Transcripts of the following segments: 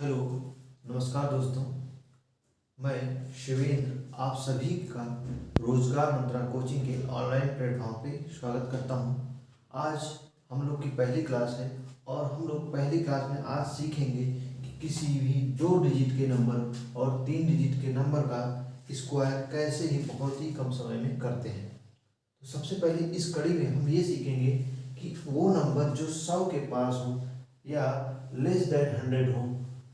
Hello, नमस्कार दोस्तों। मैं शिवेंद्र आप सभी का रोजगार मंत्रा कोचिंग के ऑनलाइन प्लेटफॉर्म पे स्वागत करता हूं। आज हम लोग की पहली क्लास है और हम लोग पहली क्लास में आज सीखेंगे कि किसी भी 2 डिजिट के नंबर और 3 डिजिट के नंबर का स्क्वायर कैसे ही बहुत ही कम समय में करते हैं। तो सबसे पहले इस कड़ी में हम ये सीखेंगे कि वो नंबर जो 100 के पास हो या लेस देन 100 हो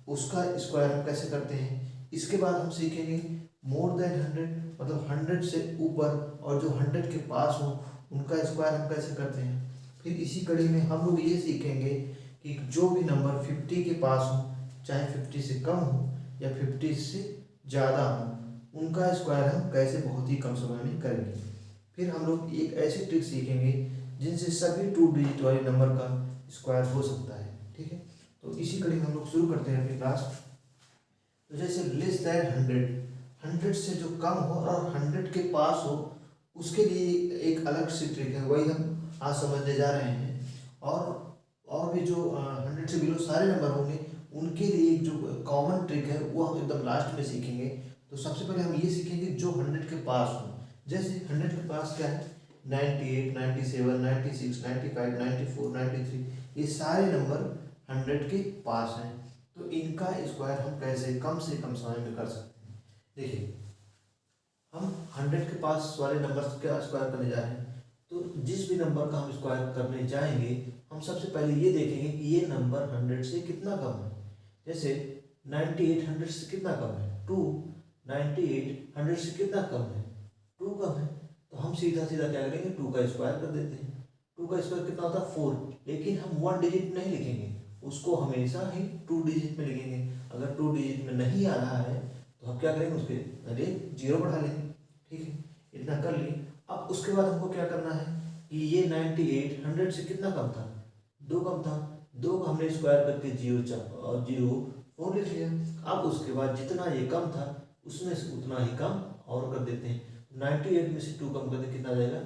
उसका स्क्वायर हम कैसे करते हैं। इसके बाद हम सीखेंगे मोर देन 100 मतलब 100 से ऊपर और जो 100 के पास हो उनका स्क्वायर हम कैसे करते हैं। फिर इसी कड़ी में हम लोग ये सीखेंगे कि जो भी नंबर 50 के पास हो, चाहे 50 से कम हो या 50 से ज़्यादा हो, उनका स्क्वायर हम कैसे बहुत ही कम समय में करेंगे। फिर हम लोग एक ऐसी ट्रिक सीखेंगे जिनसे सभी 2 डिजिट वाले नंबर का स्क्वायर हो सकता है। ठीक है, तो इसी कड़ी में हम लोग शुरू करते हैं अपनी क्लास। तो जैसे लेस दैन 100 से जो कम हो और 100 के पास हो उसके लिए एक अलग सी ट्रिक है, वही हम आज समझने जा रहे हैं। और भी जो 100 से बिलो सारे नंबर होंगे उनके लिए एक जो कॉमन ट्रिक है वो हम एकदम लास्ट में सीखेंगे। तो सबसे पहले हम ये सीखेंगे जो 100 के पास हो। जैसे 100 के पास क्या है, 98, 97, 96, 95, 94, 93, ये सारे नंबर 100 के पास हैं। तो इनका स्क्वायर हम कैसे कम से कम समय में कर सकते हैं। देखिए, हम 100 के पास वाले नंबर का स्क्वायर करने जा रहे हैं। तो जिस भी नंबर का हम स्क्वायर करने जाएंगे हम सबसे पहले ये देखेंगे कि ये नंबर 100 से कितना कम है। जैसे 98 100 से कितना कम है, 2। 98 100 से कितना कम है, 2 कम है। तो हम सीधा सीधा क्या करेंगे, 2 का स्क्वायर कर देते हैं। 2 का स्क्वायर कितना होता है, 4। लेकिन हम 1 डिजिट नहीं लिखेंगे, उसको हमेशा ही 2 डिजिट में लिखेंगे। अगर 2 डिजिट में नहीं आ रहा है तो हम क्या करेंगे, उसके पहले 0 बढ़ा लेंगे। ठीक है, इतना कर लिए। अब उसके बाद हमको क्या करना है कि ये 98 100 से कितना कम था, 2 कम था। 2 का हमने स्क्वायर करके 0 लिख लिया। अब उसके बाद जितना ये कम था उसमें से उतना ही कम और कर देते हैं। 98 में से 2 कम करते कितना जाएगा,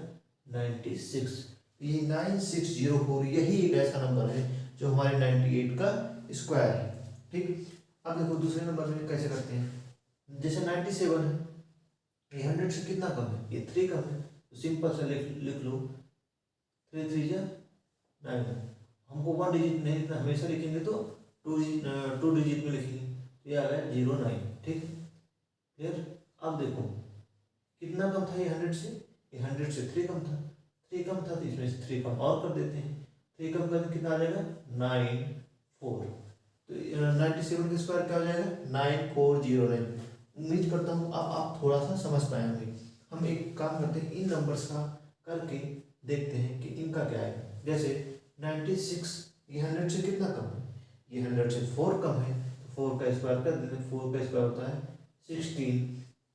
96। ये 9604 यही एक ऐसा नंबर है जो हमारे 98 का स्क्वायर है। ठीक, अब देखो दूसरे नंबर में कैसे करते हैं। जैसे 97 है, ये 100 से कितना कम है, ये 3 कम है। तो सिंपल से लिख लो 3 3 जा 9। हमको 1 डिजिट नहीं लिखना, हमेशा लिखेंगे तो 2 डिजिट में लिखेंगे। तो ये आ गया 09। ठीक, फिर अब देखो कितना कम था ये 100 से, ये 100 से 3 कम था। 3 कम था तो इसमें से 3 कम और कर देते हैं। 3 कम करके कितना आ जाएगा, 94। तो 97 का स्क्वायर क्या हो जाएगा, 9409। उम्मीद करता हूँ अब आप थोड़ा सा समझ पाए होंगे। हम एक काम करते हैं, इन नंबर्स का करके देखते हैं कि इनका क्या है। जैसे 96 ये 100 से कितना कम है, ये 100 से 4 कम है। तो 4 का स्क्वायर कर देते हैं। 4 का स्क्वायर होता है 16।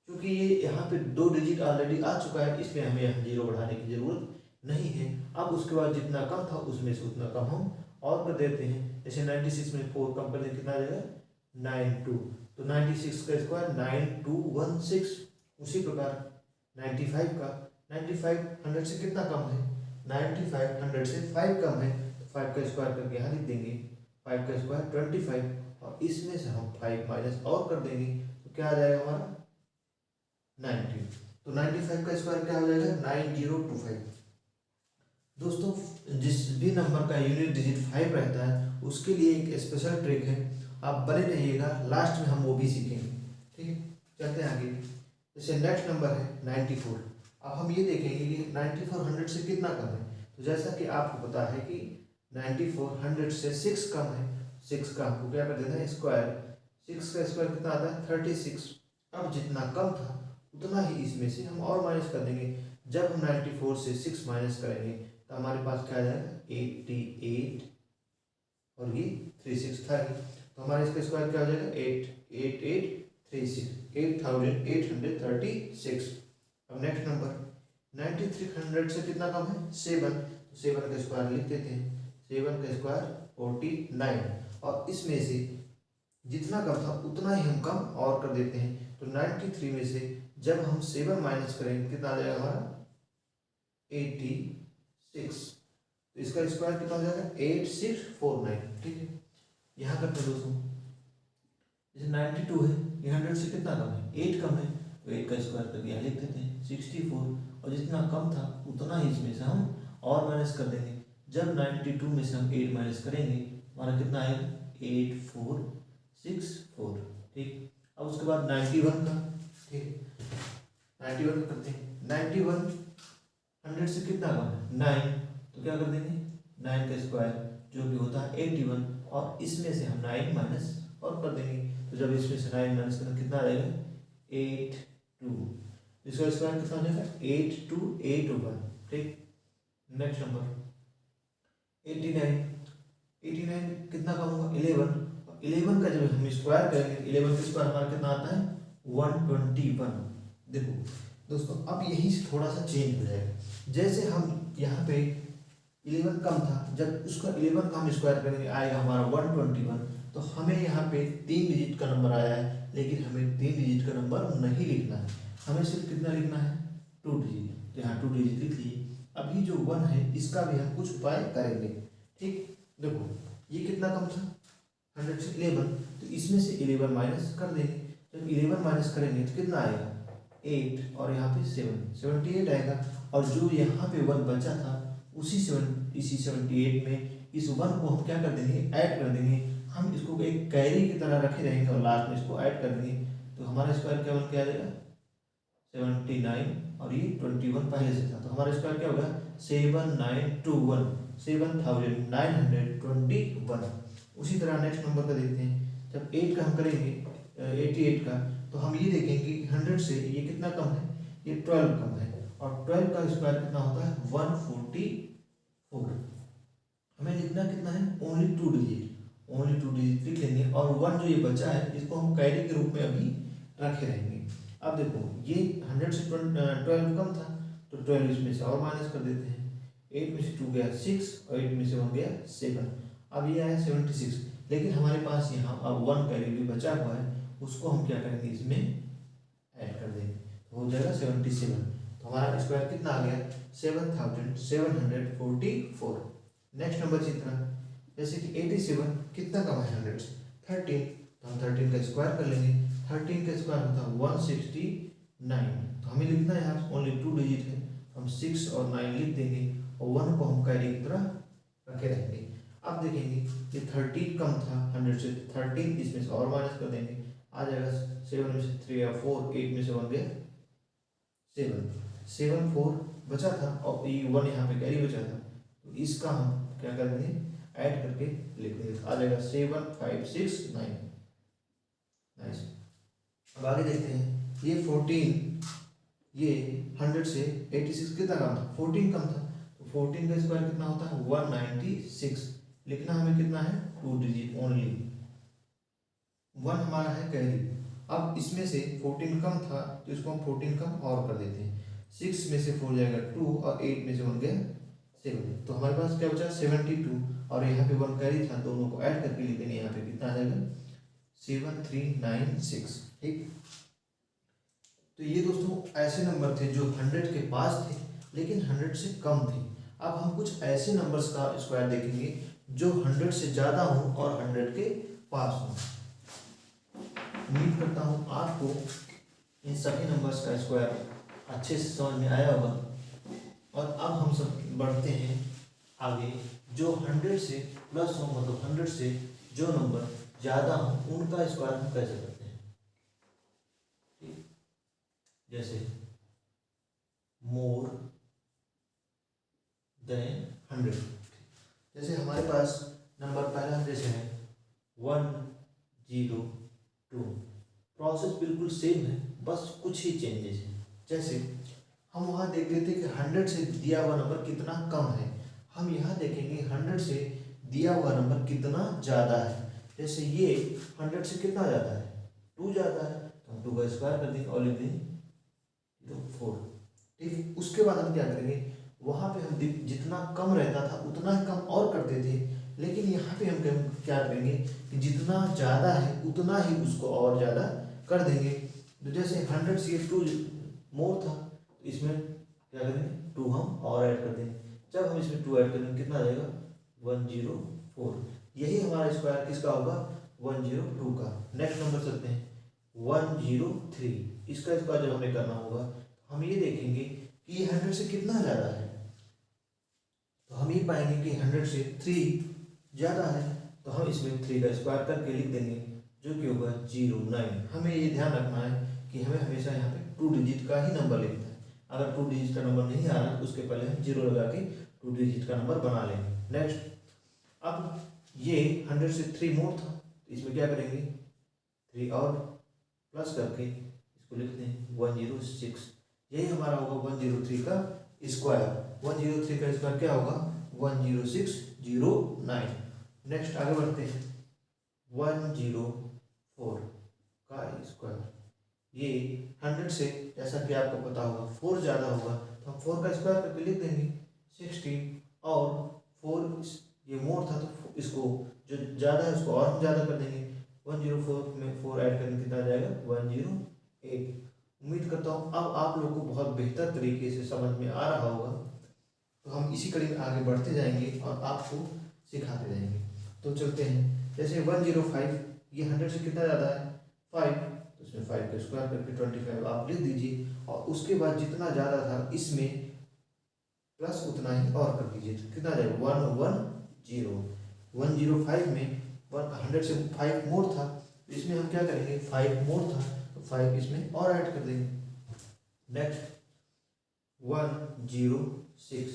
क्योंकि ये यहाँ पे 2 डिजिट ऑलरेडी आ चुका है इसलिए हमें यहाँ 0 बढ़ाने की जरूरत नहीं है। अब उसके बाद जितना कम था उसमें से उतना कम हम और कर देते हैं। जैसे 96 में 4 कम कर दें कितना आ जाएगा, 92। तो 96 का स्क्वायर 9216। उसी प्रकार 95 का 95 100 से कितना कम है, 95 100 से 5 कम है। तो 5 का स्क्वायर करके यहाँ लिख देंगे, 5 का स्क्वायर 25 और इसमें से हम 5 माइनस और कर देंगे तो क्या आ जाएगा हमारा 90। तो 95 का स्क्वायर क्या हो जाएगा, 9025। दोस्तों, जिस भी नंबर का यूनिट डिजिट 5 रहता है उसके लिए एक स्पेशल ट्रिक है, आप बने रहिएगा, लास्ट में हम वो भी सीखेंगे। ठीक है, चलते हैं आगे। जैसे नेक्स्ट नंबर है 94। अब हम ये देखेंगे कि 94 100 से कितना कम है। तो जैसा कि आपको पता है कि 94 100 से 6 कम है। 6 का हमको क्या कर देना है, स्क्वायर। 6 का स्क्वायर कितना आता है, 36। अब जितना कम था उतना ही इसमें से हम और माइनस कर देंगे। जब हम 94 से 6 माइनस करेंगे तो हमारे पास क्या आ जाएगा, 88 और ये 36 था ही। तो हमारे इसका स्क्वायर क्या हो जाएगा, 8836, 8836। अब नेक्स्ट नंबर 93 100 से कितना कम है, 7। तो 7 का स्क्वायर लिख देते हैं। 7 का स्क्वायर 49 और इसमें से जितना कम था उतना ही हम कम और कर देते हैं। तो 93 में से जब हम 7 माइनस करेंगे कितना आ जाएगा हमारा, 86। तो इसका स्क्वायर कितना हो जाएगा, 8649। ठीक है, यहाँ करते हैं दोस्तों। जैसे 92 है, ये 100 से कितना कम है, 8 कम है, तो 8 का स्क्वायर करके यहाँ लिख देते हैं 64, और जितना कम था उतना ही इसमें से हम और माइनस कर देंगे। जब 92 में से हम 8 माइनस करेंगे हमारा कितना आएगा 8464। ठीक, अब उसके बाद 91 का, ठीक 91 का करते हैं। 91 100 से कितना कम है 9, तो क्या कर देंगे 9 का स्क्वायर जो कि होता है 81, और इसमें से हम 9 माइनस और कर देंगे, तो जब इसमें से 9 माइनस करें कितना रहेगा 82, इसका स्क्वायर कितना हो जाएगा 8281। ठीक, नेक्स्ट नंबर 89, 89 कितना कम होगा 11, 11 का जब हम स्क्वायर करेंगे 11 का स्क्वायर हमारा कितना आता है 121। देखो दोस्तों अब यहीं से थोड़ा सा चेंज हो जाएगा, जैसे हम यहाँ पे 11 कम था, जब उसका 11 का हम स्क्वायर करेंगे आएगा हमारा 121, तो हमें यहाँ पे 3 डिजिट का नंबर आया है, लेकिन हमें 3 डिजिट का नंबर नहीं लिखना है, हमें सिर्फ कितना लिखना है 2 डिजिट, तो यहाँ 2 डिजिट लिख लिए। अभी जो 1 है इसका भी हम कुछ उपाय करेंगे। ठीक, देखो ये कितना कम था 100 से 11, तो इसमें से 11 माइनस कर देंगे, जब 11 माइनस करेंगे तो कितना आएगा 8, और यहाँ पे 78 आएगा, और जो यहाँ पे 1 बचा था इसी 78 में इस 1 को हम क्या कर देंगे ऐड कर देंगे, हम इसको एक कैरी की तरह रखे रहेंगे और लास्ट में इसको ऐड कर देंगे, तो हमारा स्क्वायर क्या बन के आ जाएगा 79, और ये 21 पहले से था, तो हमारा स्क्वायर क्या होगा 7921, 7921। उसी तरह नेक्स्ट नंबर का देखते हैं, जब 8 का हम करेंगे 88 का, तो हम ये देखेंगे 100 से ये कितना कम है, ये 12 कम है, और 12 का स्क्वायर कितना होता है 144। हमें लिखना कितना है ओनली 2 डिजिट, ओनली 2 डिजिट लिख लेंगे, और 1 जो ये बचा है इसको हम कैरी के रूप में अभी रखे रहेंगे। अब देखो ये 100 से 12 कम था, तो 12 इसमें से और माइनस कर देते हैं, 8 में से 2 गया 6, और 8 में से 1 गया 7, अब ये आया 76, लेकिन हमारे पास यहाँ अब 1 कैरी भी बचा हुआ है, उसको हम क्या करेंगे इसमें ऐड कर देंगे, तो हो जाएगा 77, तो हमारा स्क्वायर कितना आ गया 7744। नेक्स्ट नंबर इसी तरह, जैसे कि 87 कितना कम है 100 से 13, तो हम 13 का स्क्वायर कर लेंगे, 13 का स्क्वायर होता है 169, तो हमें लिखना है यहाँ ओनली 2 डिजिट है, हम 6 और 9 लिख देंगे, और 1 को हम कैरी की तरह रखे रहेंगे। अब देखेंगे ये 13 कम था 100 से 13, इसमें से और माइनस कर देंगे, आ जाएगा 7 में से 3 या 4, 8 में से 1 गया 7, 4 बचा था, और ये 1 यहाँ पे कैरी बचा था, तो इसका हम क्या कर देंगे ऐड करके लिख देंगे, आ जाएगा 7569। नाइस, अब आगे देखते हैं, ये 14, ये 100 से 86 कितना कम था 14 कम था, तो 14 का स्क्वायर कितना होता है 196, लिखना हमें कितना है 2 डिजिट ओनली, 1 हमारा है कैरी। अब इसमें से 14 कम था, तो इसको हम 14 कम और कर देते हैं, 6 में से 4 जाएगा 2, और 8 में से 1 गया 7, तो हमारे पास क्या बचा 72, और यहाँ पे 1 कैरी था, दोनों को ऐड करके लिख देंगे, यहाँ पे कितना आ जाएगा 7396। ठीक, तो ये दोस्तों ऐसे नंबर थे जो 100 के पास थे लेकिन 100 से कम थे। अब हम कुछ ऐसे नंबर्स का स्क्वायर देखेंगे जो 100 से ज़्यादा हों और 100 के पास हों। उम्मीद करता हूँ आपको इन सभी नंबर्स का स्क्वायर अच्छे से समझ में आया होगा, और अब हम सब बढ़ते हैं आगे, जो 100 से प्लस हो, मतलब 100 से जो नंबर ज़्यादा हो उनका स्क्वायर हम कैसे करते हैं। ठीक, जैसे मोर देन 100, जैसे हमारे पास नंबर पहला जैसे है 102, प्रोसेस बिल्कुल सेम है, बस कुछ ही चेंजेस हैं। जैसे हम वहाँ देख लेते कि 100 से दिया हुआ नंबर कितना कम है, हम यहाँ देखेंगे 100 से दिया हुआ नंबर कितना ज़्यादा है। जैसे ये 100 से कितना ज़्यादा है 2 ज़्यादा है, तो हम 2 का स्क्वायर कर देंगे और लिख देंगे तो 4। ठीक है, उसके बाद हम क्या करेंगे, वहाँ पे हम जितना कम रहता था उतना ही कम और करते थे, लेकिन यहाँ पे हम क्या करेंगे कि जितना ज़्यादा है उतना ही उसको और ज़्यादा कर देंगे। तो जैसे 100 से 2 मोर था, तो इसमें क्या करेंगे 2 हम और ऐड कर देंगे, जब हम इसमें 2 ऐड करेंगे कितना आ जाएगा 104। यही हमारा स्क्वायर किसका होगा 102 का। नेक्स्ट नंबर चलते हैं 103। इसका स्क्वायर जब हमें करना होगा तो हम ये देखेंगे कि ये 100 से कितना ज़्यादा है। तो हम ये पाएंगे कि 100 से 3 ज़्यादा है, तो हम इसमें 3 का स्क्वायर करके लिख देंगे, जो कि होगा 09। हमें ये ध्यान रखना है कि हमें हमेशा यहाँ पे 2 डिजिट का ही नंबर लिखना है। अगर 2 डिजिट का नंबर नहीं आ रहा तो उसके पहले हम 0 लगा के 2 डिजिट का नंबर बना लेंगे। नेक्स्ट, अब ये 100 से 3 मोर था, तो इसमें क्या करेंगे, 3 और प्लस करके इसको लिखते हैं 106। यही हमारा होगा 103 का स्क्वायर। 103 का स्क्वायर क्या होगा, 10609। नेक्स्ट आगे बढ़ते हैं 104 का स्क्वायर। ये 100 से, जैसा कि आपको पता होगा, 4 ज़्यादा होगा, तो हम 4 का स्क्वायर करके लिख देंगे 16। और 4 ये मोर था तो इसको जो ज़्यादा है उसको और हम ज़्यादा कर देंगे। 104 में 4 ऐड करने कितना आ जाएगा, 108। उम्मीद करता हूँ अब आप लोग को बहुत बेहतर तरीके से समझ में आ रहा होगा। तो हम इसी कड़ी में आगे बढ़ते जाएंगे और आपको सिखाते जाएंगे। तो चलते हैं, जैसे 105, ये 100 से कितना ज़्यादा है, 5, तो इसमें 5 का स्क्वायर करके 25 आप लिख दीजिए। और उसके बाद जितना ज़्यादा था इसमें प्लस उतना ही और कर दीजिए, तो कितना जाएगा, 110। 105 में 100 से 5 मोर था, तो इसमें हम क्या करेंगे, 5 मोर था तो 5 इसमें और ऐड कर देंगे। नेक्स्ट 106।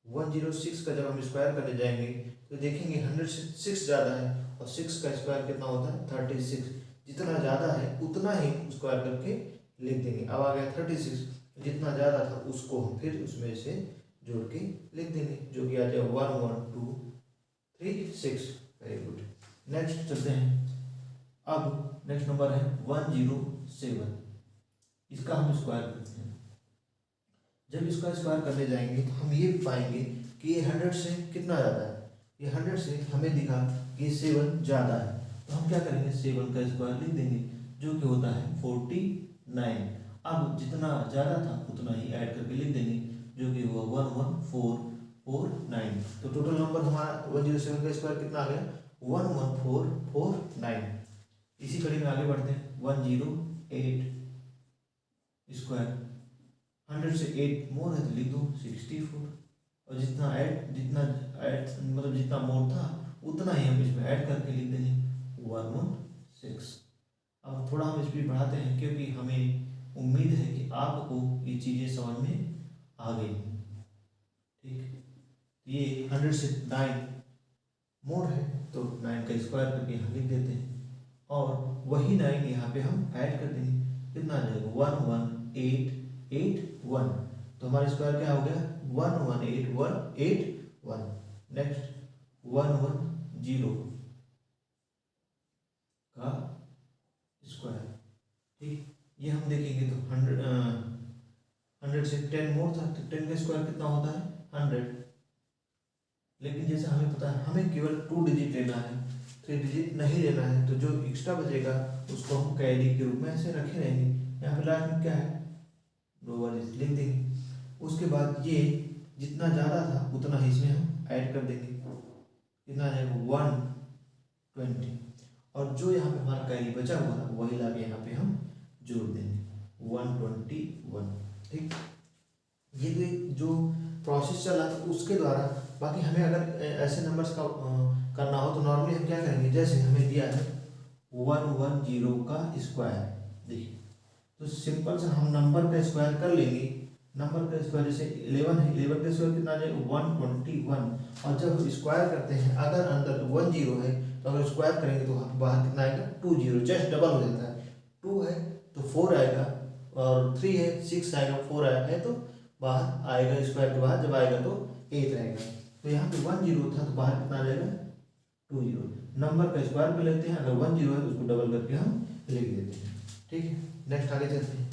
106 का जब हम स्क्वायर करने जाएंगे तो देखेंगे 100 से 6 ज़्यादा है, और 6 का स्क्वायर कितना होता है, 36। जितना ज़्यादा है उतना ही स्क्वायर करके लिख देंगे। अब आ गया 36, जितना ज़्यादा था उसको हम फिर उसमें से जोड़ के लिख देंगे, जो कि आ जाएगा 11236। Very good. नेक्स्ट चलते हैं, अब नेक्स्ट नंबर है 107। इसका हम स्क्वायर करते हैं। जब इसका स्क्वायर करने जाएंगे तो हम ये पाएंगे कि ये 100 से कितना ज़्यादा है, ये 100 से हमें दिखा कि 7 ज़्यादा है, तो हम क्या करेंगे, 7 का स्क्वायर लिख देंगे, जो कि होता है 49। अब जितना ज़्यादा था उतना ही ऐड करके लिख देंगे, जो कि हुआ 11449। तो टोटल नंबर हमारा 107 का स्क्वायर कितना आ गया, 11449। इसी कड़ी में आगे बढ़ते हैं, 108 स्क्वायर। 100 से 8 मोर है तो लिख दो 64, और जितना ऐड मतलब जितना मोर था उतना ही हम इसमें ऐड करके लिख देंगे 116। अब थोड़ा हम स्पीड बढ़ाते हैं क्योंकि हमें उम्मीद है कि आपको ये चीज़ें समझ में आ गई। ठीक, ये 100 से 9 मोर है तो 9 का स्क्वायर करके यहाँ लिख देते हैं, और वही 9 यहाँ पे हम ऐड कर देंगे, कितना आ जाएगा, 11881। तो हमारा स्क्वायर क्या हो गया, 11881। नेक्स्ट 110 का स्क्वायर। ठीक, ये हम देखेंगे तो 100 से 10 मोर था तो 10 का स्क्वायर कितना होता है, 100। लेकिन जैसे हमें पता है हमें केवल 2 डिजिट लेना है, 3 डिजिट नहीं लेना है, तो जो एक्स्ट्रा बचेगा उसको हम कैरी के रूप में ऐसे रखे रहेंगे। यहाँ पे लास्ट में क्या है, 2 डिजिट लिख देंगे। उसके बाद ये जितना ज़्यादा था उतना ही इसमें हम ऐड कर देंगे, कितना आ जाएगा, 120। और जो यहाँ पे हमारा कैरी बचा हुआ है वही ला के यहाँ पे हम जोड़ देंगे, 121। ठीक, ये जो प्रोसेस चला था उसके द्वारा। बाकी हमें अगर ऐसे नंबर्स का करना हो तो नॉर्मली हम क्या करेंगे, जैसे हमें दिया है 110 का स्क्वायर, देखिए तो सिंपल से हम नंबर का स्क्वायर कर लेंगे। नंबर का स्क्वायर जैसे 11 है, 11 का स्क्वायर कितना आ जाएगा, 121। और जब हम स्क्वायर करते हैं अगर अंदर 10 है तो अगर स्क्वायर करेंगे तो बाहर कितना आएगा, 20, जस्ट डबल हो जाता है। 2 है तो 4 आएगा, और 3 है 6 आएगा, 4 आया है तो बाहर आएगा, स्क्वायर के बाहर जब आएगा तो 8 रहेगा। तो यहाँ पे 10 था तो बाहर कितना आ जाएगा, 20। नंबर का स्क्वायर पे लेते हैं, अगर 10 है तो उसको डबल करके हम लिख देते हैं। ठीक है, नेक्स्ट आगे चलते हैं,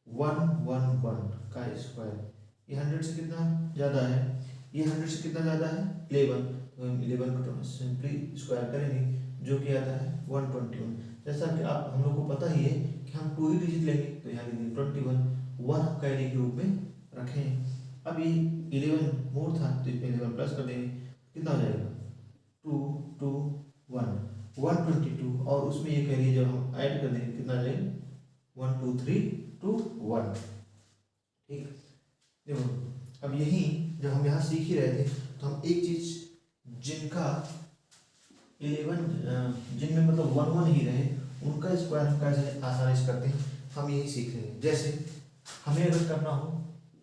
111 का स्क्वायर। ये 100 से कितना ज़्यादा है, ये 100 से कितना ज़्यादा है, 11। तो हम 11 को सिंपली स्क्वायर करेंगे, जो कि आता है 121। जैसा कि आप हम लोग को पता ही है कि हम 2 ही डिजिट लेंगे, तो यहाँ लिखेंगे 21, 1 कैरी के रूप में रखें। अब ये 11 मोर था तो इसमें 11 प्लस कर देंगे, कितना हो जाएगा, 221। 122 और उसमें ये कह रही है जब हम ऐड कर देंगे कितना जाएगा 1 2 3 2 1। ठीक, देखो अब यही जब हम यहाँ सीख ही रहे थे तो हम एक चीज जिनका 11 जिनमें मतलब 1 1 ही रहे उनका स्क्वायर हम कैसे आसानी से करते हैं हम यही सीख रहे हैं। जैसे हमें अगर करना हो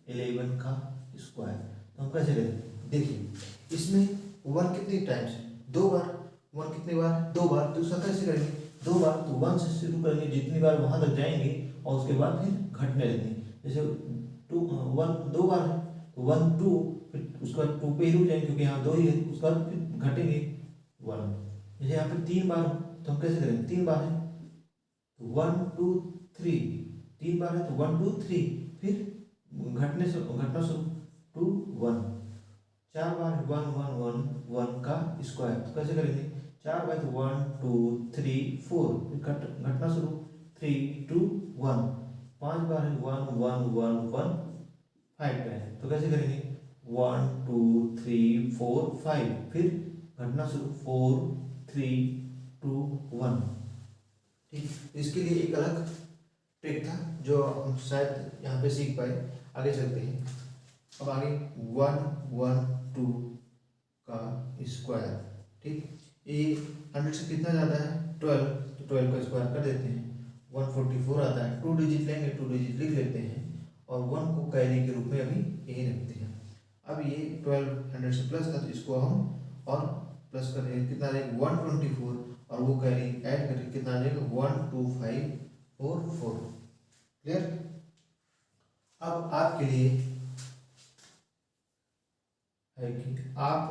11 का स्क्वायर तो हम कैसे करें, देखिए इसमें 1 कितनी टाइम्स है, 2 बार, 1 कितनी बार है 2 बार, तो उसका कैसे करेंगे 2 बार, तो 1 से शुरू करेंगे जितनी बार वहां तक जाएंगे और उसके बाद फिर घटने लगेंगे। जैसे 2 1 2 बार है तो 1 2 फिर उसके बाद 2 पे ही रुक जाएंगे क्योंकि यहाँ 2 ही है, उसके बाद फिर घटेंगे 1। जैसे यहाँ पे 3 बार हो तो हम कैसे करेंगे 3 बार है तो 1 2 3, 3 बार है तो 1 2 3 फिर घटना शुरू 2 1, 4 बार 1 1 1 1 का स्क्वायर तो कैसे करेंगे 4 बार तो 1 2 3 4 फिर घटना शुरू 3 2 1, 5 बार है 1 1 1 1 5 का है तो कैसे करेंगे 1 2 3 4 5 फिर घटना शुरू 4 3 2 1। ठीक, इसके लिए एक अलग ट्रिक था जो हम शायद यहाँ पे सीख पाए। आगे चलते हैं, अब आगे 1 1 2 का स्क्वायर। ठीक, ये 100 से कितना ज़्यादा है 12, तो 12 का स्क्वायर कर देते हैं, 144 आता है, 2 डिजिट लेंगे 2 डिजिट लिख लेते हैं और 1 को कैरी के रूप में अभी यही रखते हैं। अब ये 12 100 से प्लस था तो इसको हम और प्लस कर देंगे, कितना रहेगा 124 और वो कैरी ऐड करके कितना आ जाएगा 12544। क्लियर। अब आपके लिए है कि आप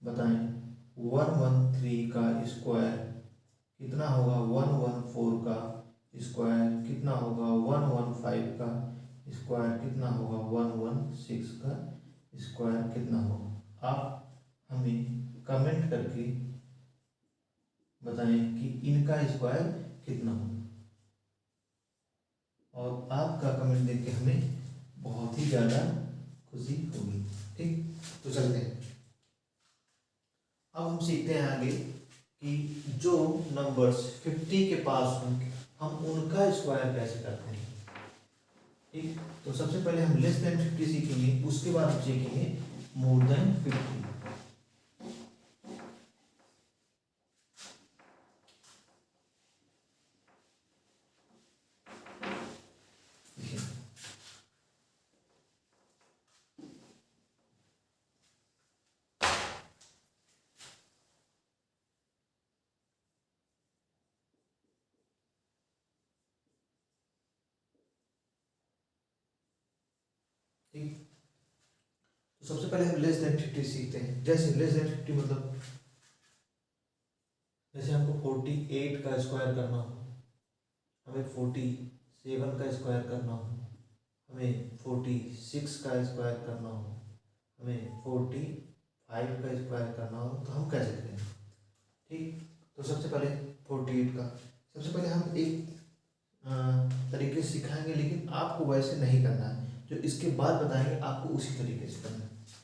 बताएं 113 का स्क्वायर कितना होगा, 114 का स्क्वायर कितना होगा, 115 का स्क्वायर कितना होगा, 116 का स्क्वायर कितना होगा। आप हमें कमेंट करके बताएं कि इनका स्क्वायर कितना होगा और आपका कमेंट देख के हमें बहुत ही ज़्यादा खुशी होगी। ठीक, तो चलते हैं, अब हम सीखते हैं आगे कि जो नंबर्स 50 के पास हों हम उनका स्क्वायर कैसे करते हैं। ठीक, तो सबसे पहले हम लेस देन 50 सीखेंगे, उसके बाद हम सीखेंगे मोर देन 50। ठीक, तो सबसे पहले हम लेस देन 50 सीखते हैं। जैसे लेस देन 50 मतलब जैसे हमको 48 का स्क्वायर करना हो, हमें 47 का स्क्वायर करना हो, हमें 46 का स्क्वायर करना हो, हमें 45 का स्क्वायर करना हो, तो हम कैसे करेंगे। ठीक, तो सबसे पहले 48 का सबसे पहले हम एक तरीके से सिखाएंगे, लेकिन आपको वैसे नहीं करना है, जो इसके बाद बताएंगे आपको उसी तरीके से करना है।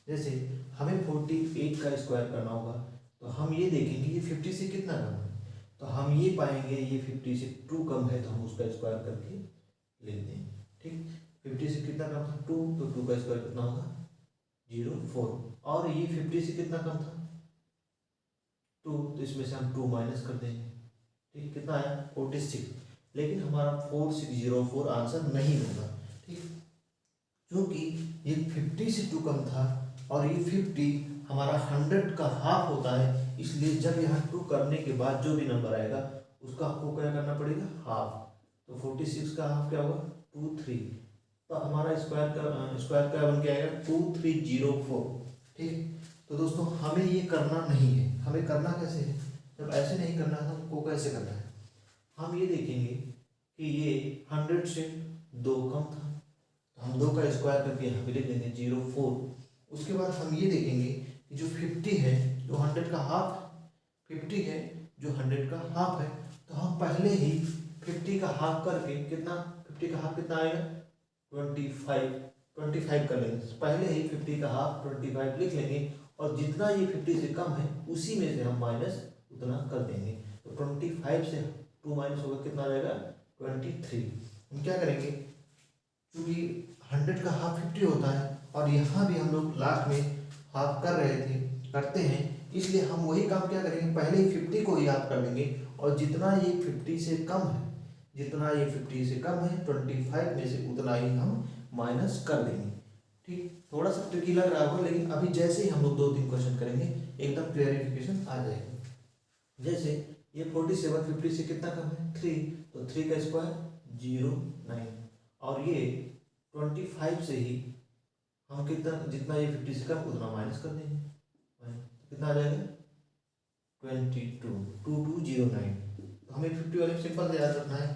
जैसे हमें 48 का स्क्वायर करना होगा तो हम ये देखेंगे ये 50 से कितना कम है, तो हम ये पाएंगे ये 50 से 2 कम है तो हम उसका स्क्वायर करके लेते हैं। ठीक, 50 से कितना कम था 2, तो 2 का स्क्वायर कितना होगा 04, और ये 50 से कितना कम था 2, तो इसमें से हम 2 माइनस कर देंगे। ठीक, कितना आया 46, लेकिन हमारा 4604 आंसर नहीं होगा। ठीक, क्योंकि ये 50 से 2 कम था और ये 50 हमारा 100 का हाफ होता है, इसलिए जब यहाँ 2 करने के बाद जो भी नंबर आएगा उसका आपको क्या करना पड़ेगा हाफ। तो 46 का हाफ क्या होगा 23, तो हमारा स्क्वायर क्या बन के आएगा 2304। ठीक, तो दोस्तों हमें ये करना नहीं है, हमें करना कैसे है, जब ऐसे नहीं करना है तो हमको कैसे करना है, हम ये देखेंगे कि ये 100 से 2 कम था तो हम 2 का स्क्वायर करके यहाँ पे लिख देंगे 04। उसके बाद हम ये देखेंगे कि जो 50 है जो 100 का हाफ 50 है जो 100 का हाफ है, तो हम पहले ही 50 का हाफ करके कितना 50 का हाफ कितना आएगा 25 कर लेंगे। पहले ही 50 का हाफ 25 लिख लेंगे और जितना ये 50 से कम है उसी में से हम माइनस उतना कर देंगे। तो 25 से 2 माइनस होगा, कितना आ जाएगा 23। हम क्या करेंगे, क्योंकि 100 का हाफ 50 होता है और यहाँ भी हम लोग लास्ट में हाफ कर रहे थे, करते हैं, इसलिए हम वही काम क्या करेंगे, पहले ही 50 को ही हाफ कर देंगे और जितना ये 50 से कम है, जितना ये 50 से कम है 25 में से उतना ही हम माइनस कर देंगे। ठीक, थोड़ा सा ट्रिकी लग रहा होगा, लेकिन अभी जैसे ही हम लोग 2-3 क्वेश्चन करेंगे एकदम क्लियरिफिकेशन आ जाएगा। जैसे ये 47 50 से कितना कम है 3, तो 3 का स्क्वायर 0 9, और ये 25 से ही हम कितना, जितना ये 50 से कम उतना माइनस कर देंगे, तो कितना आ जाएगा 22 2209। तो हमें 50 वाले सिंपल से याद रखना है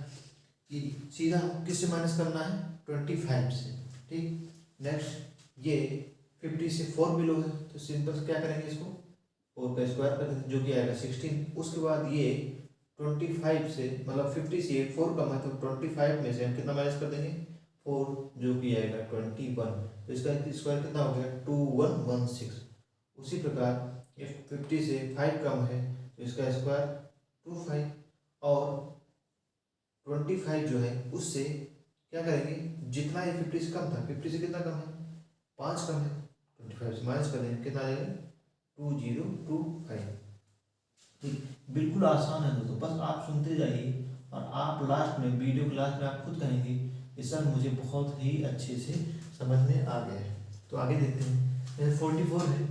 कि सीधा किससे माइनस करना है 25 से। ठीक, नेक्स्ट ये 50 से 4 बिलो है, तो सिंपल से क्या करेंगे, इसको 4 का स्क्वायर कर देंगे जो कि आएगा 16। उसके बाद ये 25 से, मतलब 50 से 4 कम है, तो 25 में से हम कितना माइनस कर देंगे 4, जो कि आएगा 21। तो इसका स्क्वायर कितना हो गया 2116। उसी प्रकार ये 50 से 5 कम है, तो इसका स्क्वायर 25, और 25 जो है उससे क्या करेंगे, जितना ये 50 से कम था, 50 से कितना कम है 5 कम है, 25 से माइनस कर देंगे, कितना आएगा 2025। ठीक, बिल्कुल आसान है दोस्तों, बस आप सुनते जाइए और आप लास्ट में, वीडियो के लास्ट में आप खुद कहेंगे कि सर मुझे बहुत ही अच्छे से समझ में आ गया है। तो आगे देखते हैं, जैसे 44 है,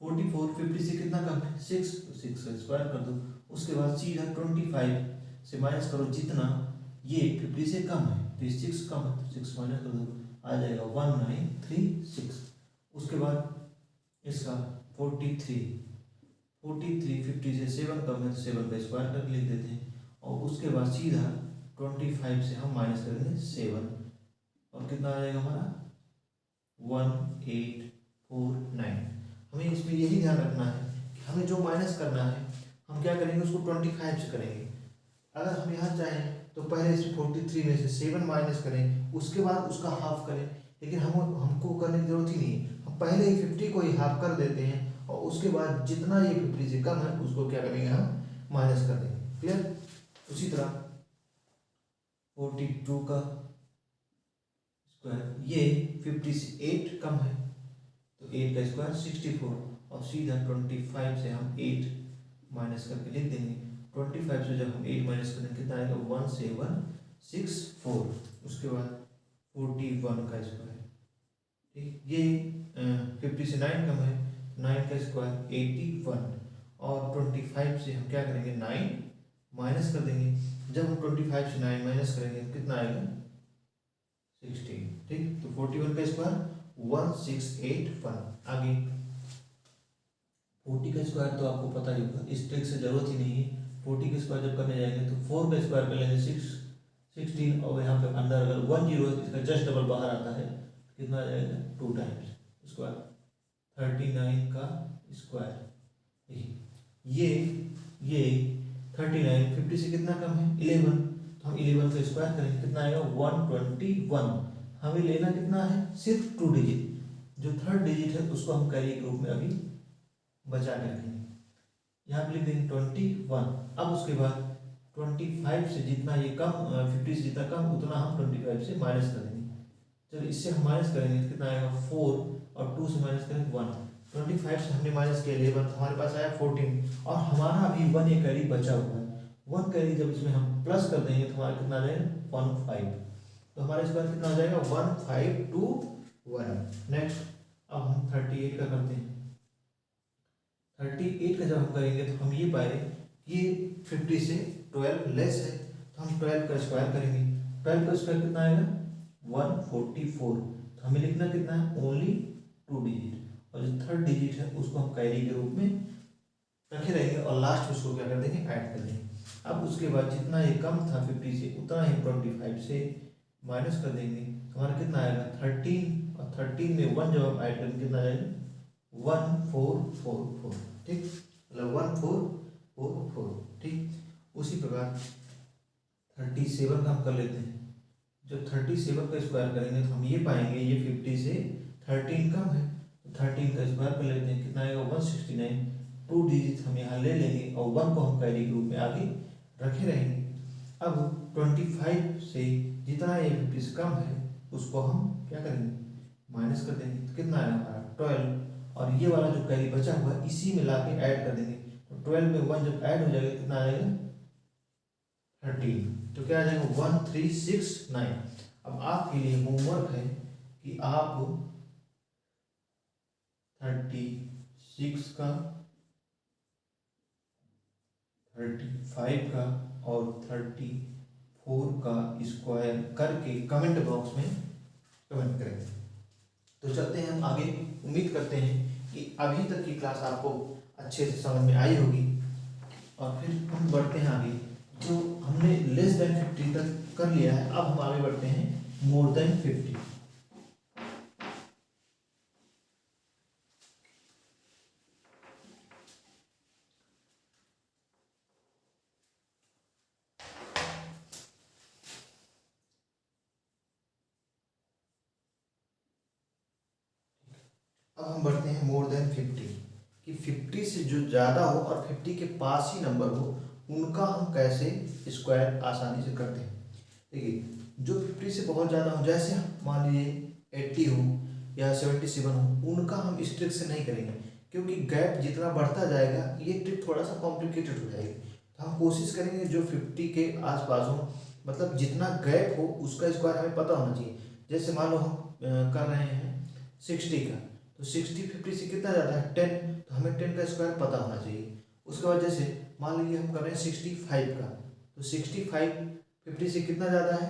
44 50 से कितना कम है 6, तो 6 का स्क्वायर कर दो। उसके बाद सीधा 25 से माइनस करो, जितना ये 50 से कम है, तो 6 कम है, तो 6 माइनस कर दो, आ जाएगा 1936। उसके बाद इसका 43 50 से 7 कम है, तो 7 का स्क्वायर करके लिख देते हैं, और उसके बाद सीधा 25 से हम माइनस करेंगे 7, और कितना आ जाएगा हमारा 1849। हमें इसमें यही ध्यान रखना है कि हमें जो माइनस करना है हम क्या करेंगे, उसको 25 से करेंगे। अगर हम यहाँ चाहें तो पहले इस 43 में से 7 माइनस करें, उसके बाद उसका हाफ करें, लेकिन हमको करने की जरूरत ही नहीं है, हम पहले ही 50 को ही हाफ कर देते हैं और उसके बाद जितना ये 50 से कम है उसको क्या करेंगे, हम माइनस कर देंगे। क्लियर। उसी तरह 42 का स्क्वायर, ये 50 से 8 कम है, तो 8 का स्क्वायर 64, और सीधा 25 से हम 8 माइनस करके लिख देंगे। 25 से जब हम 8 माइनस करेंगे कितना आएगा 1764। उसके बाद 41 का स्क्वायर, ठीक, ये 50 से 9 कम है, 9 का स्क्वायर 81, और 25 से हम क्या करेंगे 9 माइनस कर देंगे। जब हम 25 से 9 माइनस करेंगे कितना आएगा 16। ठीक, तो 41 का स्क्वायर 1681। आगे 40 का स्क्वायर तो आपको पता ही होगा, इस ट्रिक से जरूरत ही नहीं है। 40 के स्क्वायर जब करने जाएंगे तो 4 का स्क्वायर कर लेंगे 16, और यहाँ पे अंदर अगर 1 0 है तो इसका जस्ट डबल बाहर आता है, कितना आ जाएगा 2 टाइम्स स्क्वायर 39 का स्क्वायर। ये 39 50 से कितना कम है 11, तो हम 11 का स्क्वायर करेंगे, कितना आएगा 121। हमें लेना कितना है सिर्फ 2 डिजिट, जो थर्ड डिजिट है उसको हम कैरी के रूप में अभी बचा के रखेंगे, यहाँ पे लिख देंगे 21। अब उसके बाद 25 से जितना ये कम, 50 से जितना कम उतना हम 25 से माइनस कर देंगे। चलो इससे हम माइनस करेंगे तो कितना आएगा 4, और 2 से माइनस करेंगे 1। 25 से हमने माइनस किया 11, तो हमारे पास आया 14, और हमारा अभी 1 एक कैरी बचा हुआ है। 1 कैरी जब इसमें हम प्लस कर देंगे तो हमारा कितना आ जाएगा 15, तो हमारा इस बार कितना आ जाएगा 1521। नेक्स्ट अब हम 38 का करते हैं। 38 का जब हम करेंगे तो हम ये पाए ये 50 से 12 लेस है, तो हम 12 का स्क्वायर करेंगे। 12 का स्क्वायर कितना आएगा 144, तो हमें लिखना कितना है ओनली 2 डिजिट, और जो थर्ड डिजिट है उसको हम कैरी के रूप में रखे रहेंगे, और लास्ट में उसको क्या कर देंगे ऐड कर देंगे। अब उसके बाद जितना ये कम था 50 से उतना ही 25 से माइनस कर देंगे, तो हमारा कितना आएगा 13, और 13 में 1 जब हम ऐड करेंगे कितना आएगा 1444। ठीक, मतलब 1444। ठीक, उसी प्रकार 37 का हम कर लेते हैं। जब 37 का स्क्वायर करेंगे तो हम ये पाएंगे ये 50 से 13 कम है, तो 13 का स्क्वायर कर लेते हैं, कितना आएगा 169। 2 डिजिट हम यहाँ ले लेंगे और 1 को हम कैरी के रूप में आगे रखे रहेंगे। अब 25 से जितना ये 50 से कम है उसको हम क्या करेंगे, माइनस कर देंगे। तो कितना आएगा हमारा 12, और ये वाला जो कैरी बचा हुआ है इसी में ला के ऐड कर देंगे। तो 12 में 1 जब ऐड हो जाएगा कितना आ जाएगा 13। तो क्या आ जाएगा 1369। अब आपके लिए होमवर्क है कि आप 36 का, 35 का और 34 का स्क्वायर करके कमेंट बॉक्स में कमेंट करेंगे। तो चलते हैं हम आगे। उम्मीद करते हैं कि अभी तक की क्लास आपको अच्छे से समझ में आई होगी, और फिर हम बढ़ते हैं आगे। जो हमने लेस देन 50 तक कर लिया है, अब हम आगे बढ़ते हैं मोर देन 50। अब हम बढ़ते हैं मोर देन 50 कि 50 से जो ज़्यादा हो और 50 के पास ही नंबर हो, उनका हम कैसे स्क्वायर आसानी से करते हैं। देखिए, जो 50 से बहुत ज़्यादा हो, जैसे मान लीजिए 80 हो या 77 हो, उनका हम इस ट्रिक से नहीं करेंगे, क्योंकि गैप जितना बढ़ता जाएगा ये ट्रिक थोड़ा सा कॉम्प्लिकेटेड हो जाएगी। तो हम कोशिश करेंगे जो 50 के आसपास हो, मतलब जितना गैप हो उसका स्क्वायर हमें पता होना चाहिए। जैसे मान लो हम कर रहे हैं 60 का, तो 60 50 से कितना ज़्यादा है 10, तो हमें 10 का स्क्वायर पता होना चाहिए। उसके बाद जैसे मान लीजिए हम कर रहे हैं 65 का, तो 65 50 से कितना ज़्यादा है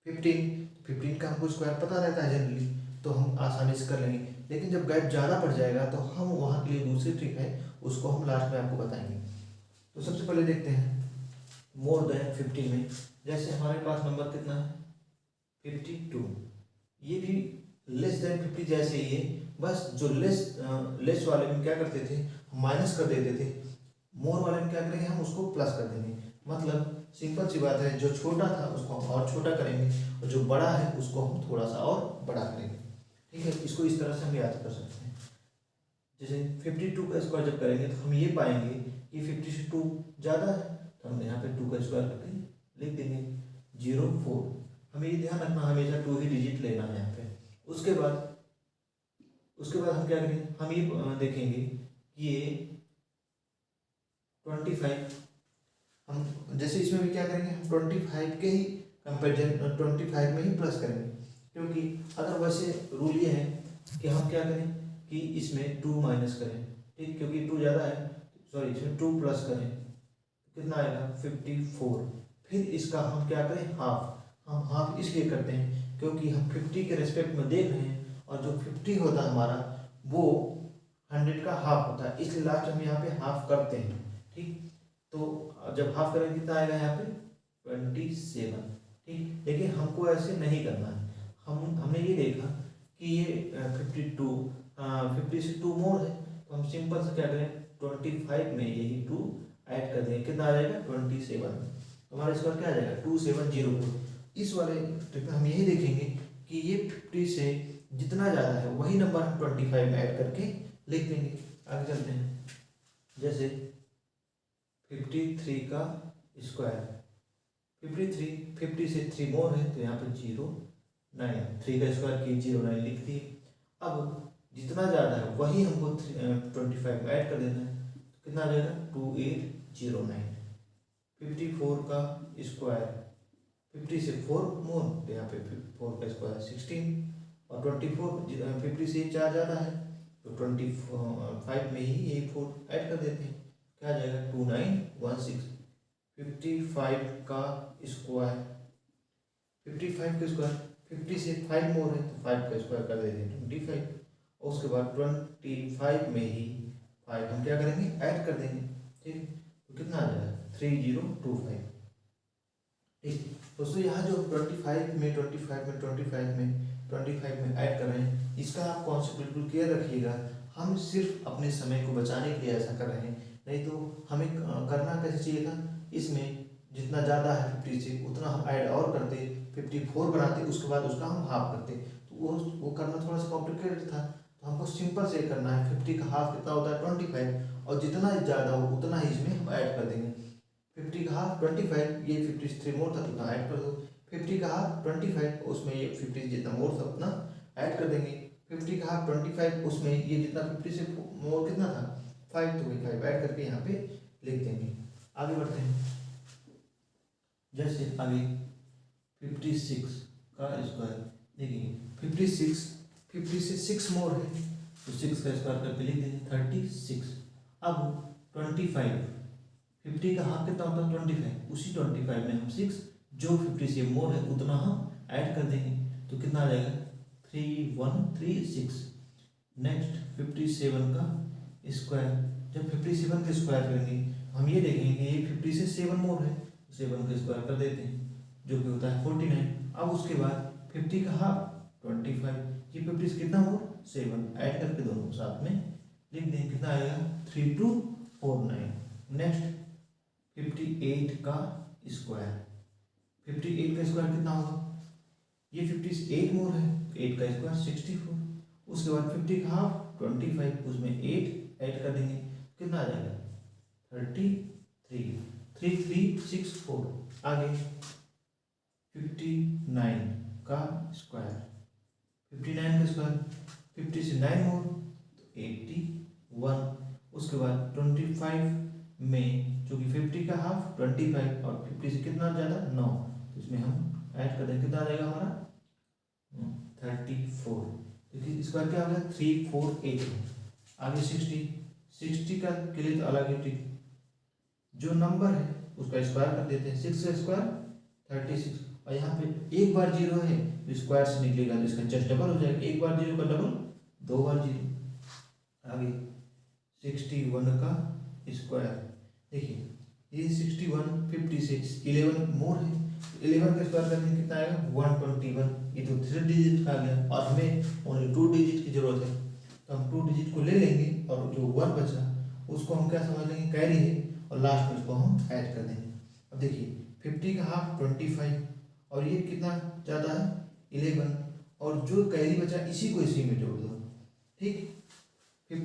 15 का हमको स्क्वायर पता रहता है जनरली, तो हम आसानी से कर लेंगे। लेकिन जब गैप ज़्यादा बढ़ जाएगा तो हम वहाँ के लिए दूसरी ट्रिक है, उसको हम लास्ट में आपको बताएंगे। तो सबसे पहले देखते हैं मोर देन 50 में, जैसे हमारे पास नंबर कितना है 52, ये भी लेस देन 50 जैसे ही है, बस जो लेस वाले में क्या करते थे हम माइनस कर देते थे, मोर वाले में क्या करेंगे हम उसको प्लस कर देंगे। मतलब सिंपल सी बात है, जो छोटा था उसको हम और छोटा करेंगे और जो बड़ा है उसको हम थोड़ा सा और बड़ा करेंगे। ठीक है, इसको इस तरह से हम याद कर सकते हैं। जैसे 52 का स्क्वायर जब करेंगे तो हम ये पाएंगे कि 50 से 2 ज़्यादा है, तो हम यहाँ पे 2 का स्क्वायर करके लिख देंगे 04। हमें ये ध्यान रखना हमेशा 2 ही डिजिट लेना है यहाँ पे। उसके बाद हम क्या करेंगे, हम ये देखेंगे कि ये 25, हम जैसे इसमें भी क्या करेंगे हम 25 के ही कंपेरिजन 25 में ही प्लस करेंगे, क्योंकि अगर वैसे रूल ये है कि हम क्या करें कि इसमें 2 माइनस करें, ठीक, क्योंकि 2 ज़्यादा है, सॉरी इसमें 2 प्लस करें, कितना आएगा 54। फिर इसका हम क्या करें हाफ, हम हाफ इसलिए करते हैं क्योंकि हम 50 के रेस्पेक्ट में देख रहे हैं, और जो 50 होता है हमारा वो 100 का हाफ होता है, इसलिए लास्ट हम यहाँ पे हाफ करते हैं। ठीक, तो जब हाफ करेंगे कितना आएगा यहाँ पे 27। ठीक, लेकिन हमको ऐसे नहीं करना है। हमने ये देखा कि ये 50 से 2 मोर है, तो हम सिंपल से क्या करें 25 में यही 2 ऐड कर देंगे, कितना आ जाएगा 27। हमारा स्क्वायर क्या आ जाएगा 2704। इस वाले ट्रिक में हम यही देखेंगे कि ये 50 से जितना ज़्यादा है वही नंबर हम 25 में ऐड करके लिख देंगे। आगे चलते हैं, जैसे 53 का स्क्वायर, 50 से 3 मोर है, तो यहाँ पर 09, 3 का स्क्वायर की 09 लिख दिए। अब जितना ज़्यादा है वही हमको 25 में ऐड कर देना है, तो कितना आ जाएगा 2809। 54 का स्क्वायर, 50 से 4 मोर, तो यहाँ पे 4 का स्क्वायर 16, और 24 50 से 4 ज़्यादा है, तो 25 में ही यही 4 ऐड कर देते हैं, क्या आ जाएगा 2916। 55 का स्क्वायर, 55 का स्क्वायर 50 से 5 मोर है, तो 5 का स्क्वायर कर देते हैं 25, और उसके बाद 25 में ही 5 हम क्या करेंगे ऐड कर देंगे। ठीक, तो कितना आ जाएगा 3025। ठीक दोस्तों, यहाँ जो 25 में ऐड कर रहे हैं, इसका आप कॉन्सेप्ट बिल्कुल क्लियर रखिएगा। हम सिर्फ अपने समय को बचाने के लिए ऐसा कर रहे हैं, नहीं तो हमें करना कैसे चाहिए था, इसमें जितना ज़्यादा है 50 से उतना हम ऐड और करते, 54 बनाते, उसके बाद उसका हम हाफ करते, तो वो करना थोड़ा सा कॉम्प्लिकेटेड था। तो हमको सिंपल से करना है, 50 का हाफ कितना होता है 25, और जितना ज़्यादा हो उतना ही इसमें हम ऐड कर देंगे। 50 का हाफ 25, ये 53 मोर था उतना ऐड कर दो। 50 का हाफ 25, उसमें ये 50 जितना मोर था उतना ऐड कर देंगे। 50 का हाफ 25, उसमें ये जितना 50 से मोर कितना था 5, तो वही 5 ऐड करके यहाँ पे लिख देंगे। आगे बढ़ते हैं। जैसे आगे 56 का स्क्वायर, देखिए 50 से 6 मोर है तो 6 का स्क्वायर करके लिख देंगे 36। अब 25, 50 का हाफ कितना होता है 25, उसी 25 में हम 6 जो 50 से मोर है उतना हम ऐड कर देंगे तो कितना आ जाएगा 3136। नेक्स्ट 57 का स्क्वायर, जब 57 का स्क्वायर करेंगे हम ये देखेंगे ये 50 से 7 मोर है, 7 का स्क्वायर कर देते हैं जो कि होता है 49। अब उसके बाद 50 का हाफ 25, ये 50 से कितना मोर 7 ऐड करके दोनों साथ में लिख दें, कितना आएगा 3249। नेक्स्ट 58 का स्क्वायर, 58 का स्क्वायर कितना होगा, ये 50 से 8 मोर है, 8 का स्क्वायर 64। उसके बाद 50 का हाफ 25, उसमें 8 ऐड कर देंगे, कितना आ जाएगा 3364। आगे 59 का स्क्वायर, 59 का स्क्वायर 50 से 9 मोर तो 81। उसके बाद 25 में चूँकि 50 का हाफ 25 और 50 से कितना ज़्यादा 9, तो इसमें हम ऐड कर देंगे, कितना आ जाएगा हमारा 34। देखिए स्क्वायर क्या हो गया 348। आगे 60 का के लिए तो अलग ही ट्रिक, जो नंबर है उसका स्क्वायर कर देते हैं, 6 का स्क्वायर 36, और यहाँ पे एक बार 0 है तो स्क्वायर से निकलेगा तो इसका जस्ट डबल हो जाएगा, एक बार 0 का डबल 2 बार 0। आगे 61 का स्क्वायर, देखिए ये 61 50 से 11 मोर है, 11 का स्क्वायर करने कितना आएगा 121। ये तो 3 डिजिट का आ गया और हमें ओनली 2 डिजिट की जरूरत है, तो हम 2 डिजिट को ले लेंगे और जो 1 बचा उसको हम क्या समझ लेंगे कैरी है, और लास्ट में उसको हम ऐड कर देंगे। अब देखिए 50 का हाफ 25 और ये कितना ज़्यादा है 11, और जो कैरी बचा इसी को इसी में जोड़ दो, ठीक।